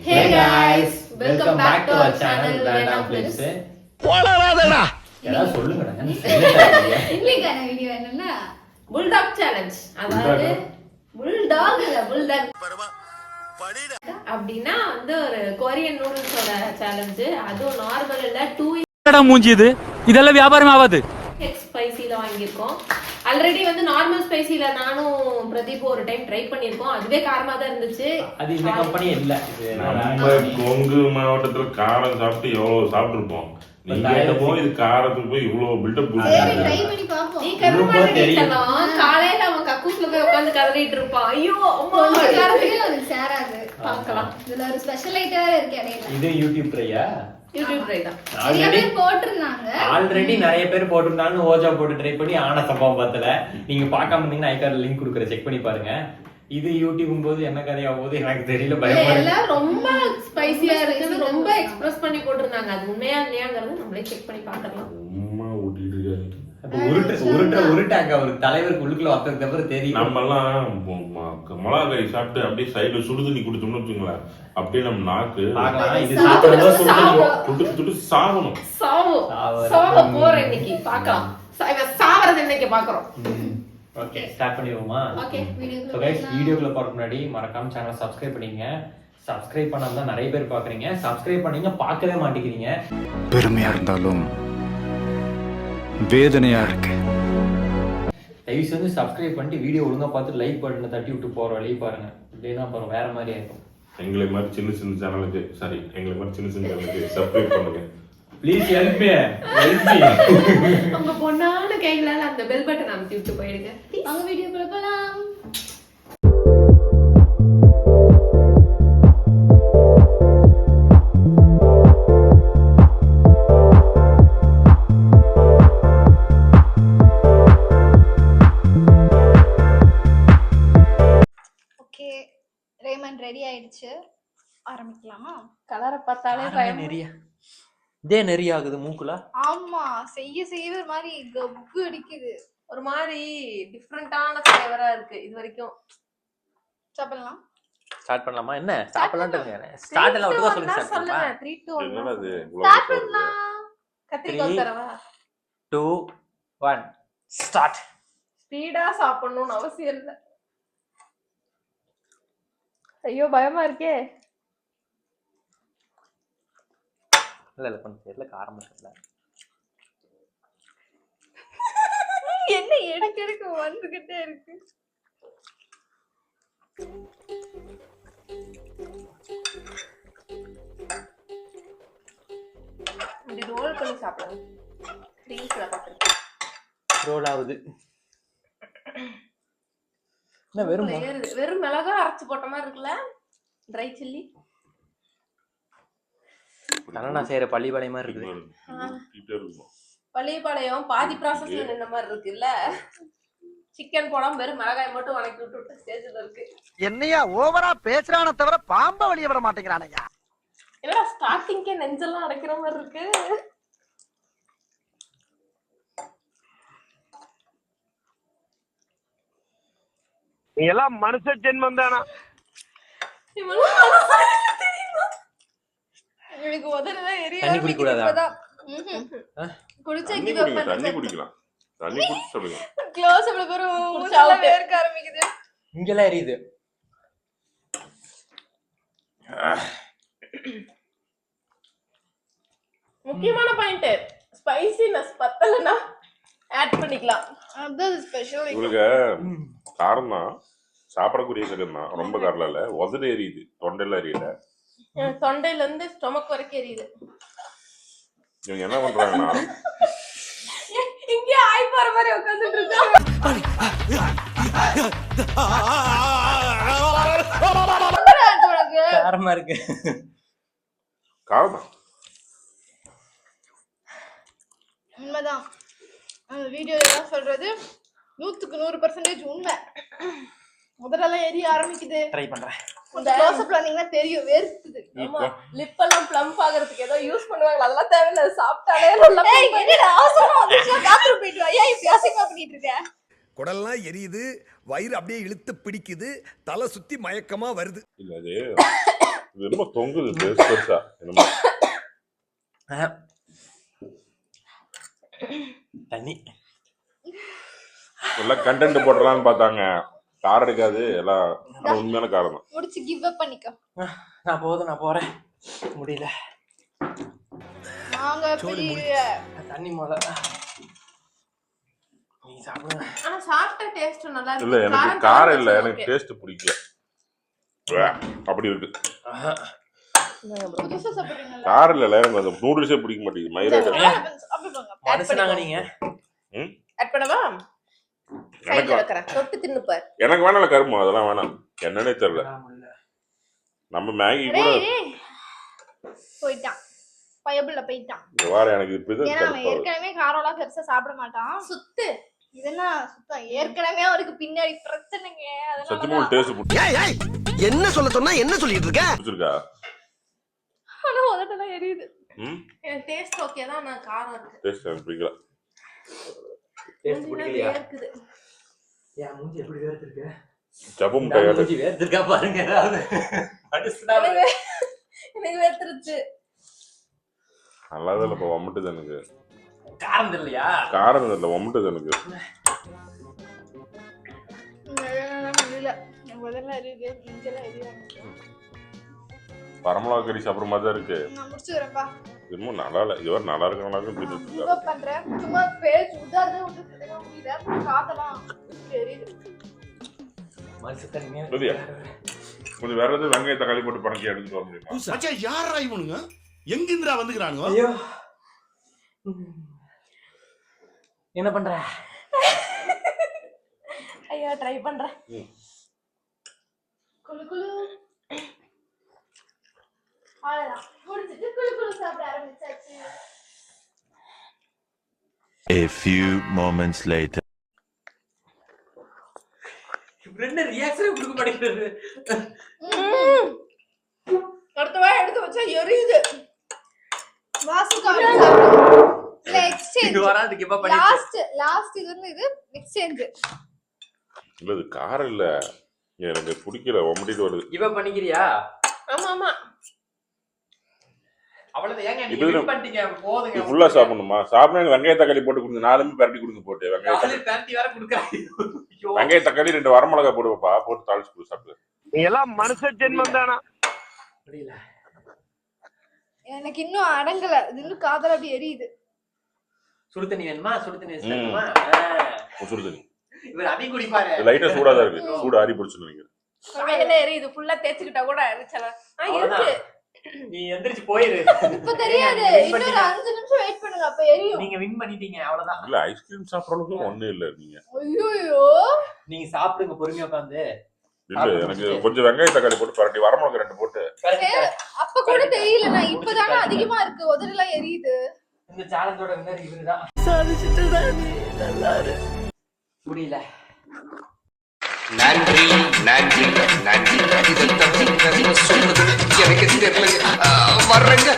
Hey guys, welcome back to our channel Random Clips. போடாதடா. ஏதாவது சொல்லுங்கடா. இன்னைக்கான வீடியோ என்னன்னா புல்டாக் சேலஞ்ச். அதாவது புல்டாக் இல்ல புல்டாக் அப்படின்னா வந்து ஒரு கொரியன் நூடுல்ஸோட சேலஞ்சு. அதுவும் நார்மல் இல்ல 2 மூஞ்சி இதெல்லாம் வியாபாரம் ஆகாது. எக்ஸ் ஸ்பைசில வாங்கியிருக்கோம். ஆல்ரெடி வந்து நார்மல் ஸ்பைசில நானும் பிரதீப் ஒரு டைம் ட்ரை பண்ணிருக்கோம். அதுவே காரமா தான் இருந்துச்சு. அது இந்த கம்பெனி இல்ல. நம்ம கொங்கு மாவட்டத்துல காரம் சாப்பிட்டு எவ்வளவு சாப்பிட்டுருப்போம். நீங்க போய் இது காரத்துக்கு போய் இவ்வளவு பில்டப் நீ கருமா தெரியும். காலையில அவன் கக்கூஸ்ல போய் உட்கார்ந்து கதறிட்டு இருப்பான். ஐயோ அம்மா காரத்துக்கு அது சேராது. பார்க்கலாம். இதுல ஒரு ஸ்பெஷல் ஐட்டம் இருக்கு இடையில. இது யூடியூப் ட்ரையா? யூடியூப் ட்ரை தான். ஆல்ரெடி நிறைய பேர் போட்டிருந்தாங்க. ஓஜா போட்டு ட்ரை பண்ணி ஆன சம்பவம் பார்த்தல. நீங்க பார்க்காம இருந்தீங்கன்னா ஐகார்ட்ல லிங்க் கொடுக்குறேன், செக் பண்ணி பாருங்க. இது யூடியூப் போது என்ன கதையா போகுது எனக்கு தெரியல. பயமா எல்லாம் ரொம்ப ஸ்பைசியா இருக்குது, ரொம்ப எக்ஸ்பிரஸ் பண்ணி போட்டிருந்தாங்க. அது உண்மையா இல்லையாங்கிறது நம்மளே செக் பண்ணி பார்க்கலாம். உருட்டாங்க ஒரு தலைவருக்கு உள்ளுக்குள்ள வந்ததுக்கு அப்புறம் தெரியும். நம்ம எல்லாம் மிளகா கறி சாப்பிட்டு அப்படியே சைடுல சுடு தண்ணி குடிச்சோம்னு வச்சுங்களேன், அப்படியே நம்ம நாக்கு சாகணும். சாவ போற இன்னைக்கு பார்க்கலாம். சாவறது இன்னைக்கு பாக்குறோம். Okay, start பண்ணிடுவோமா? ஓகே, வீடியோக்குள்ள போறதுக்கு முன்னாடி மறக்காம சேனலை சப்ஸ்கிரைப் பண்ணிங்க. சப்ஸ்கிரைப் பண்ணாம தான் நிறைய பேர் பாக்குறீங்க. சப்ஸ்கிரைப் பண்ணீங்க பார்க்கவே மாட்டேங்கிறீங்க. பெருமையா இருந்தாலும் வேதனையா இருக்கு. தயவு செஞ்சு சப்ஸ்கிரைப் பண்ணிட்டு வீடியோ ஒழுங்கா பார்த்து லைக் பட்டனை தட்டி விட்டு போற வழியை பாருங்க. இல்லைன்னா அப்புறம் வேற மாதிரி ஆயிருக்கும். எங்களை மாதிரி சின்ன சின்ன சேனலுக்கு எங்களை மாதிரி சின்ன சின்ன சேனலுக்கு சப்ஸ்கிரைப் பண்ணுங்க ப்ளீஸ். Help me. உங்க பொண்ணான கைகளால அந்த பெல் பட்டன் அமுத்தி விட்டு போயிடுங்க. அவங்க வீடியோக்குள்ள போலாம். ஓகே, ரேமன் ரெடி ஆயிடுச்சு. ஆரம்பிக்கலாமா? கலரை பார்த்தாலே பயம். இதே நெறிய ஆகுது மூக்குல. ஆமா, செய்ய ஒரு மாதிரி கப்பு அடிக்குது. ஒரு மாதிரி டிஃபரண்டான ஃப்ளேவரா இருக்கு. இது வரைக்கும் சாப்பிடலாம். ஸ்டார்ட் பண்ணலாமா? என்ன சாப்பிடலாம்னு ஸ்டார்ட் எல்லாம் ஒட்டுக்கா சொல்லுங்க. 3 2 1 ஸ்டார்ட் பண்ணலாம். கத்திரிக்காய் தரவா? 2 1 ஸ்டார்ட். ஸ்பீடா சாப்பிடணும்னு அவசியம் இல்லை. ஐயோ பயமா இருக்கே. இல்ல கொஞ்சம் தெரியல, காரம் இல்ல. என்ன எடுக்க வந்துகிட்டே இருக்கு. இப்படி ரோல் பண்ணி சாப்பிடலாம். ரீல்ஸ்ல பாத்துருக்கேன். ரோல் ஆகுது. என்ன வெறும் மிளகா அரைச்சு போட்ட மாதிரி இருக்குல்ல, ட்ரை சில்லி. நான் செய்யற பள்ளிப்பாளையம் மாதிரி இருக்குது. பள்ளிப்பாளையம் பாதி ப்ராசஸ்ல நின்ன மாதிரி இருக்குல்ல. சிக்கன் போடாம வெறும் மிளகாய் மட்டும் வணக்கி விட்டு ஸ்டேஜ்ல இருக்கு. என்னையா ஓவரா பேசுறானே தவிர பாம்ப வெளிய விட மாட்டேங்கிறானயா. என்னடா ஸ்டார்டிங்கே நெஞ்செல்லாம் அடைக்கிற மாதிரி இருக்கு. நீ எல்லாம் மனுஷ ஜென்மம் தானா? எனக்கு உதறதான் எரிய. தண்ணி குடிக்க கூடாதா? குடிச்சா தண்ணி குடிக்கலாம். தண்ணி குடிச்சு சொல்லுங்க. க்ளோஸ் அப்ல ஒரு மூஞ்சில வேர்க்க ஆரம்பிக்குது. இங்கலாம் எரியுது. முக்கியமான பாயிண்ட், ஸ்பைசினஸ் பத்தலனா ஆட் பண்ணிக்கலாம். அது ஸ்பெஷல். உங்களுக்கு காரம் தான் சாப்பிடக்கூடிய சகன் தான். ரொம்ப காரம் இல்ல. உதடு எரியுது, தொண்டையில எரியல. தொண்டையில இருந்து ஸ்டொமக் வரைக்கும் எரியுது. இவங்க என்ன பண்றாங்கன்னா இங்க ஆய் போற மாதிரி உட்கார்ந்துட்டு இருக்காங்க. காரமா இருக்கு. காரம் தான். உண்மைதான். அந்த வீடியோல எல்லாம் சொல்றது 100க்கு 100% உண்மை. முதல்ல எரிய ஆரம்பிக்குது. ட்ரை பண்றேன். க்ளோஸ் அப்ல நீங்க தெரியும் வேர்க்குது. ஆமா, லிப் எல்லாம் ப்ளம்ப் ஆகிறதுக்கு ஏதோ யூஸ் பண்ணுவாங்க. அதெல்லாம் தேவையில்லை, சாப்பிட்டாலே நல்லா. ஏய் என்னடா அவசரமா வந்துச்சு, பாத்ரூம் போயிட்டு வா. ஏய் இப்படி அசிங்கமா பண்ணிட்டு இருக்க? குடல்லாம் எரியுது, வயிறு அப்படியே இழுத்து பிடிக்குது, தலை சுத்தி மயக்கமா வருது. இல்ல அது இது என்னமோ தொங்குது பெருசா என்னமோ தண்ணி எல்லாம் கண்டென்ட் போட்டுடலாம்னு பார்த்தாங்க, காரம் இருக்காது எல்லாம். ஆனா உண்மையான காரம் தான். முடிச்சு கிவ் அப் பண்ணிக்கோ. நான் போறேன், முடியல. நாங்க பெரிய தண்ணி முதல்ல நீ சாப்பிடுங்க. ஆனா சாப்பிட்ட டேஸ்ட் நல்லா இல்ல இருக்கு. எனக்கு காரம் இல்ல, எனக்கு டேஸ்ட் பிடிக்கல. அப்படி இருக்கு. புதுசா சாப்பிடுறீங்களா? காரம் இல்ல, எனக்கு அந்த நூடுல்ஸே பிடிக்க மாட்டேங்குது. மயிலாடு அப்படி போங்க. மனுஷனாங்க நீங்க. ஆட் பண்ணவா? சைடுல வைக்கறேன். தொட்டு தின்னு பார். எனக்கு வேணால கரும்பு, அதெல்லாம் வேணாம். என்னன்னே தெரியல. நம்ம மேகி கூட போயிட்டான். பயபுள்ள போயிட்டான். வார எனக்கு இப்படி ஏன்னா அவன் ஏற்கனவே காரம்லாம் பெருசா சாப்பிட மாட்டான். சுத்து. இதெல்லாம் சுத்தம். ஏற்கனவே அவருக்கு பின்னாடி பிரச்சனைங்க. சத்தியமா டேஸ்ட் பிடிச்சிருக்கா? என்ன சொல்ல சொன்னா என்ன சொல்லிட்டு இருக்க? ஆனா உதட்டெல்லாம் எரியுது. எனக்கு டேஸ்ட் ஓகே தான், நான் காரம் இருக்கு. டேஸ்ட் எனக்கு பிடிக்கல. டேஸ்ட் பிடிக்கலையா? இருக்குது. யா மூஞ்சி எப்படி வேர்த்திருக்கு? ஜப்பு முட்டையா மூஞ்சி வேர்த்திருக்கா பாருங்க. ஏதாவது மனுஷனாவே எனக்கு வேர்த்துருச்சு. நல்லாதான் இல்ல, வம்பிட்டுது எனக்கு. காரம் இல்லையா? காரம் இல்ல, வம்பிட்டுது எனக்கு. இல்ல முதல்ல எரியுது, நெஞ்செல்லாம் எரியுது. பரமலா கறி சாப்பிட்ற மாதிரி தான் இருக்கு. நான் முடிச்சுக்கிறேன்ப்பா. இன்னும் நல்லா இல்ல, இது வரை நல்லா இருக்கு. கிவ் அப் பண்றேன். சும்மா பேச்சு உதாரணம் விட்டு முடியல. காதெல்லாம் எரியுது. மனுஷன் சரியா? கொஞ்சம் வேற ஏதாவது வெங்காய தக்காளி போட்டு பணக்கி எடுத்துட்டு வர முடியுமா? மச்சான் யாரா இவனுங்க? எங்கிருந்துடா வந்துக்கிறானுங்க? ஐயோ என்ன பண்ற? ஐயா ட்ரை பண்றேன். குளு குளு. அவ்வளவுதான். முடிச்சிட்டு குளு குளு சாப்பிட ஆரம்பிச்சாச்சு. A few moments later. ரெண்டு ரியாக்ஷன் கொடுக்க மாட்டேங்குது. அடுத்த வாய் எடுத்து வச்சா எரியுது. வாசுகாரி சாப்பிடு. இல்ல எக்ஸ்சேஞ்ச். இது வராது கிவ் அப் பண்ணிட்டு. லாஸ்ட் இது வந்து இது எக்ஸ்சேஞ்ச். இல்ல இது காரம் இல்ல, எனக்கு பிடிக்கல, வம்பிட்டு வருது. கிவ் அப் பண்ணிக்கிறியா? ஆமா ஆமா. அவ்வளவு ஏங்க நீங்க வின் பண்ணிட்டீங்க, போதுங்க. ஃபுல்லா சாப்பிடணுமா? சாப்பிடணும். வெங்காய தக்காளி போட்டு கொடுங்க, 4 பரட்டி கொடுங்க. போட்டு வெங்காய தக்காளி பேண்டி வர குடுக்குறாங்க. ஐயோ வெங்காய தக்காளி 2 வரமிளகா போடுவப்பா, போட்டு தாளிச்சு கொடு, சாப்பிடு. நீ எல்லாம் மனுஷ ஜென்மம் தானா? முடியல. எனக்கு இன்னும் அடங்கல. இது இன்னும் காதல அப்படி எரியுது. சுடு தண்ணி வேணுமா? சுடு தண்ணி வச்சுமா? சுடு தண்ணி. இவர் அதையும் குடிப்பாரு. லைட்டா சூடா தான் இருக்கு. சூடு ஆறி போடுச்சுன்னு நினைக்கிறேன். வாயில எரியுது. ஃபுல்லா தேய்ச்சிக்கிட்டா கூட எரிச்சல. இருக்கு. நீ எந்திரிச்சு போயிரு. இப்ப தெரியாது. இன்னொரு 5 நிமிஷம் வெயிட் பண்ணுங்க, அப்ப எரியும். நீங்க வின் பண்ணிட்டீங்க, அவ்வளவுதான். இல்ல ஐஸ்கிரீம் சாப்பிடுற அளவுக்கு ஒண்ணும் இல்ல. நீங்க ஐயோ நீங்க சாப்பிடுங்க பொறுமையா உட்கார்ந்து. இல்ல எனக்கு கொஞ்சம் வெங்காய தக்காளி போட்டு பரட்டி, வரமிளகா 2 போட்டு. அப்ப கூட தெரியல. நான் இப்பதானே அதிகமா இருக்கு, உதடுலாம் எரியுது. இந்த சேலஞ்சோட வின்னர் இவருதான். சாதிச்சிட்டடா நீ, நல்லா இரு. முடியல. நன்றி நன்றி நன்றி. இதை தவிர சொல்றது எனக்கு தெரியல. வர்றேங்க.